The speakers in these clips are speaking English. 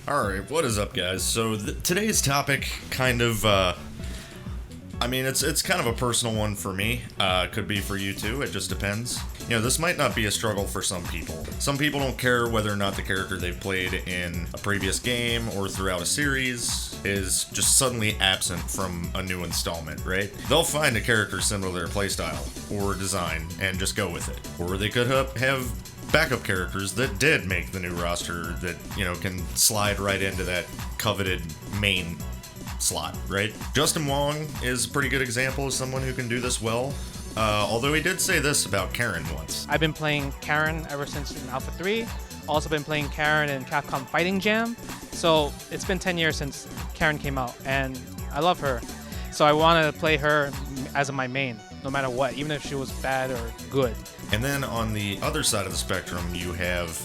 Alright, what is up, guys? So, today's topic kind of, it's kind of a personal one for me. Could be for you too, it just depends. You know, this might not be a struggle for some people. Some people don't care whether or not the character they've played in a previous game or throughout a series is just suddenly absent from a new installment, right? They'll find a character similar to their playstyle or design and just go with it. Or they could have backup characters that did make the new roster that, you know, can slide right into that coveted main slot, right? Justin Wong is a pretty good example of someone who can do this well. Although he did say this about Karen once. I've been playing Karen ever since in Alpha 3. Also been playing Karen in Capcom Fighting Jam. So it's been 10 years since Karen came out, and I love her. So I want to play her as my main, no matter what, even if she was bad or good. And then on the other side of the spectrum, you have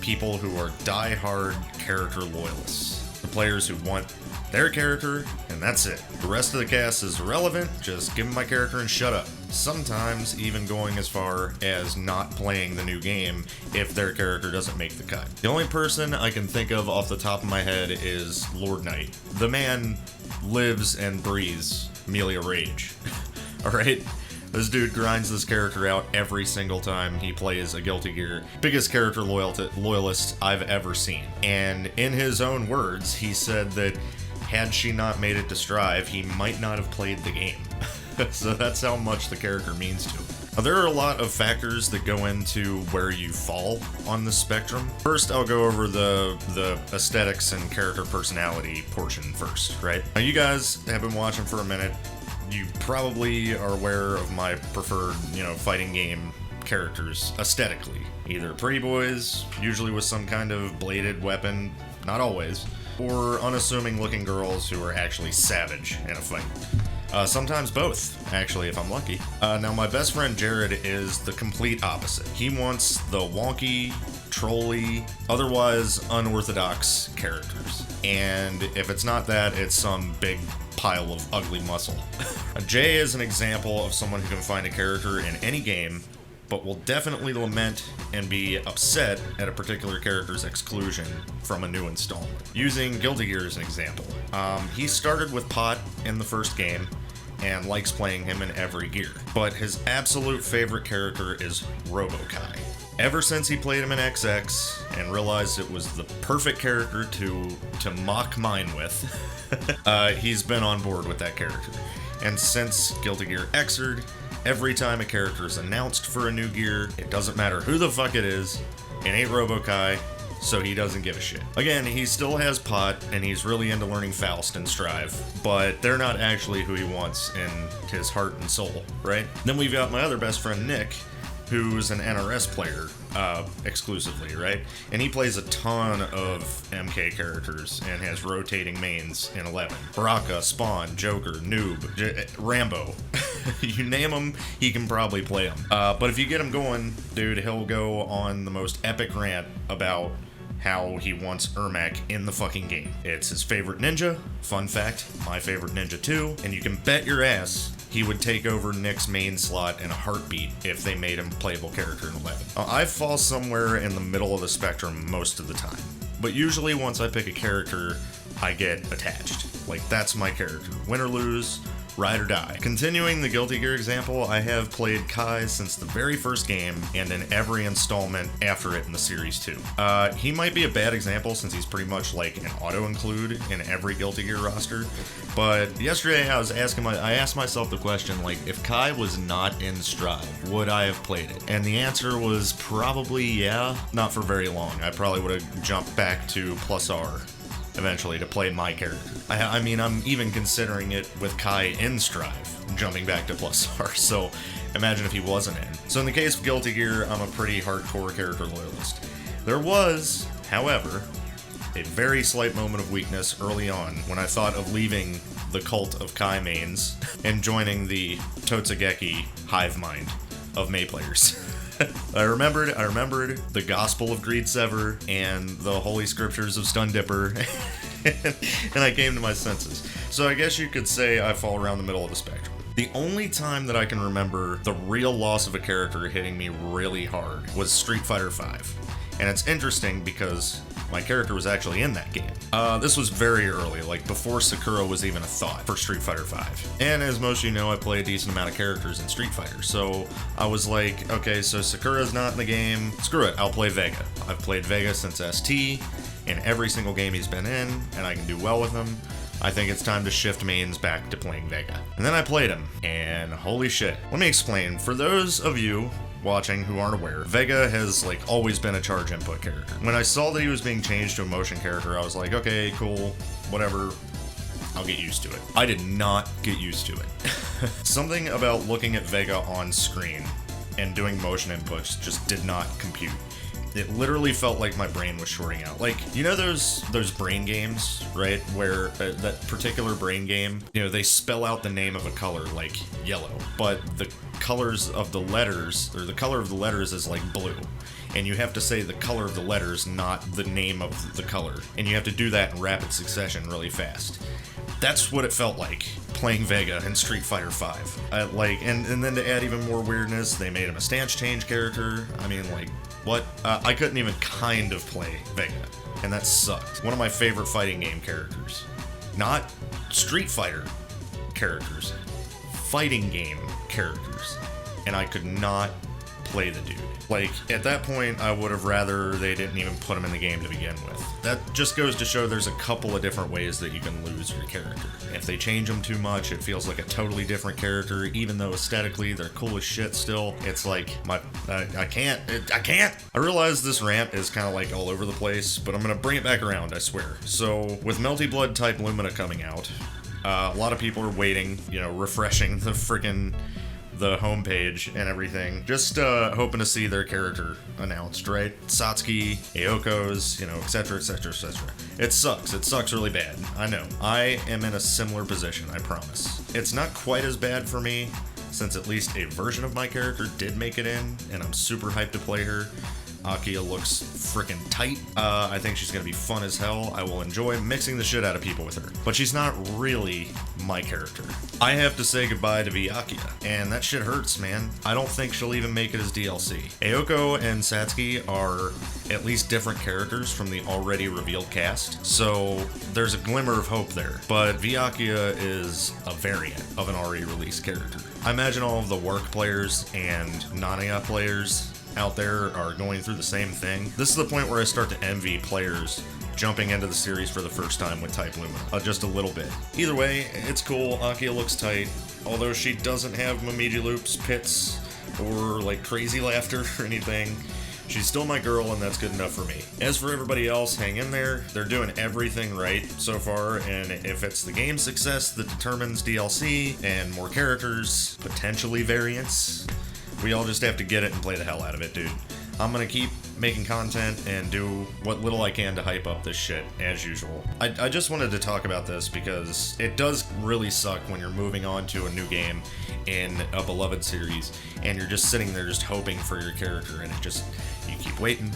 people who are die-hard character loyalists. The players who want their character, and that's it. The rest of the cast is irrelevant, just give me my character and shut up. Sometimes even going as far as not playing the new game if their character doesn't make the cut. The only person I can think of off the top of my head is Lord Knight. The man lives and breathes Amelia Rage. Alright? This dude grinds this character out every single time he plays a Guilty Gear. Biggest character loyalist I've ever seen. And in his own words, he said that had she not made it to Strive, he might not have played the game. So that's how much the character means to him. Now, there are a lot of factors that go into where you fall on the spectrum. First, I'll go over the aesthetics and character personality portion first, right? Now, you guys have been watching for a minute. You probably are aware of my preferred, fighting game characters aesthetically. Either pretty boys, usually with some kind of bladed weapon, not always, or unassuming looking girls who are actually savage in a fight. Sometimes both, actually, if I'm lucky. Now, my best friend Jared is the complete opposite. He wants the wonky, trolly, otherwise unorthodox characters. And if it's not that, it's some big pile of ugly muscle. Jay is an example of someone who can find a character in any game, but will definitely lament and be upset at a particular character's exclusion from a new installment. Using Guilty Gear as an example, he started with Pot in the first game and likes playing him in every gear, but his absolute favorite character is Robo-Kai. Ever since he played him in XX and realized it was the perfect character to mock mine with, he's been on board with that character. And since Guilty Gear Xrd, every time a character is announced for a new gear, it doesn't matter who the fuck it is, it ain't Robo-Kai, so he doesn't give a shit. Again, he still has Pot, and he's really into learning Faust and Strive, but they're not actually who he wants in his heart and soul, right? Then we've got my other best friend, Nick, who's an NRS player, exclusively, right? And he plays a ton of MK characters and has rotating mains in 11. Baraka, Spawn, Joker, Noob, Rambo. You name him, he can probably play him. But if you get him going, dude, he'll go on the most epic rant about how he wants Ermac in the fucking game. It's his favorite ninja. Fun fact, my favorite ninja too. And you can bet your ass he would take over Nick's main slot in a heartbeat if they made him a playable character in 11. I fall somewhere in the middle of the spectrum most of the time. But usually once I pick a character, I get attached. Like, that's my character. Win or lose, ride or die. Continuing the Guilty Gear example, I have played Kai since the very first game and in every installment after it in the series too. He might be a bad example since he's pretty much like an auto-include in every Guilty Gear roster, but yesterday I asked myself the question, like, if Kai was not in Strive, would I have played it? And the answer was probably yeah, not for very long. I probably would have jumped back to Plus R eventually to play my character. I'm even considering it with Kai in Strive, jumping back to Plus R, so imagine if he wasn't in. So in the case of Guilty Gear, I'm a pretty hardcore character loyalist. There was, however, a very slight moment of weakness early on when I thought of leaving the cult of Kai mains and joining the Totsugeki hive mind of Mei players. I remembered the Gospel of Greed Sever and the Holy Scriptures of Stun Dipper, and I came to my senses. So I guess you could say I fall around the middle of the spectrum. The only time that I can remember the real loss of a character hitting me really hard was Street Fighter V. And it's interesting because my character was actually in that game. This was very early, like before Sakura was even a thought for Street Fighter V. And as most of you know, I play a decent amount of characters in Street Fighter, so I was like, okay, so Sakura's not in the game, screw it, I'll play Vega. I've played Vega since ST, in every single game he's been in, and I can do well with him. I think it's time to shift mains back to playing Vega. And then I played him, and holy shit. Let me explain. For those of you watching who aren't aware, Vega has like always been a charge input character. When I saw that he was being changed to a motion character, I was like, okay, cool, whatever, I'll get used to it. I did not get used to it. Something about looking at Vega on screen and doing motion inputs just did not compute. It literally felt like my brain was shorting out. Like, you know those brain games, right? Where that particular brain game, you know, they spell out the name of a color like yellow, but the colors of the letters, or the color of the letters is like blue. And you have to say the color of the letters, not the name of the color. And you have to do that in rapid succession really fast. That's what it felt like playing Vega in Street Fighter V. And then to add even more weirdness, they made him a stance change character. I mean, like, what? I couldn't even kind of play Vega, and that sucked. One of my favorite fighting game characters. Not Street Fighter characters, fighting game characters. And I could not play the dude. Like, at that point, I would have rather they didn't even put him in the game to begin with. That just goes to show there's a couple of different ways that you can lose your character. If they change them too much, it feels like a totally different character, even though aesthetically they're cool as shit still. It's like, I can't. I realize this rant is kind of like all over the place, but I'm gonna bring it back around, I swear. So, with Melty Blood type Lumina coming out, a lot of people are waiting, you know, refreshing the homepage and everything, just hoping to see their character announced, right? Satsuki, Ayoko's, you know, etc, etc, etc. It sucks really bad, I know. I am in a similar position, I promise. It's not quite as bad for me, since at least a version of my character did make it in, and I'm super hyped to play her. Akia looks freaking tight. I think she's gonna be fun as hell. I will enjoy mixing the shit out of people with her. But she's not really my character. I have to say goodbye to Vyakia, and that shit hurts, man. I don't think she'll even make it as DLC. Ayoko and Satsuki are at least different characters from the already revealed cast, so there's a glimmer of hope there. But Vyakia is a variant of an already released character. I imagine all of the work players and Nania players out there are going through the same thing. This is the point where I start to envy players jumping into the series for the first time with Type Lumina, just a little bit. Either way, it's cool. Akia looks tight, although she doesn't have Momiji loops, pits, or like crazy laughter or anything. She's still my girl, and that's good enough for me. As for everybody else, hang in there. They're doing everything right so far, and if it's the game's success that determines DLC and more characters, potentially variants, we all just have to get it and play the hell out of it, dude. I'm gonna keep making content and do what little I can to hype up this shit, as usual. I just wanted to talk about this because it does really suck when you're moving on to a new game in a beloved series, and you're just sitting there just hoping for your character, and you keep waiting,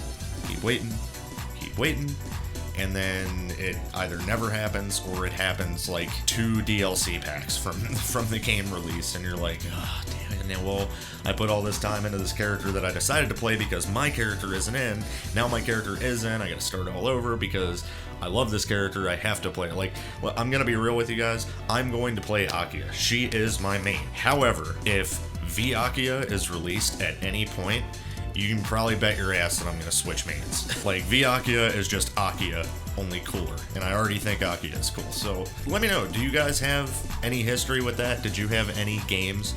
and then it either never happens or it happens like 2 DLC packs from the game release, and you're like, oh, damn it. And then, well, I put all this time into this character that I decided to play because my character isn't in. Now my character is in. I gotta start all over because I love this character. I have to play it. Like, well, I'm gonna be real with you guys. I'm going to play Akia. She is my main. However, if Vyakia is released at any point, you can probably bet your ass that I'm gonna switch mains. Like, Vyakia is just Akia, only cooler, and I already think Akia is cool. So let me know, do you guys have any history with that? Did you have any games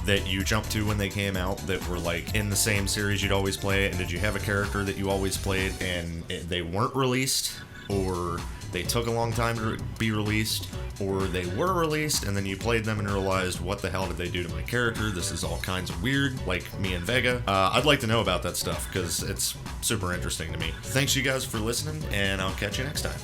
that you jumped to when they came out that were like in the same series you'd always play? And did you have a character that you always played and they weren't released, or they took a long time to be released, or they were released and then you played them and realized, what the hell did they do to my character? This is all kinds of weird, like me and Vega. I'd like to know about that stuff because it's super interesting to me. Thanks you guys for listening, and I'll catch you next time.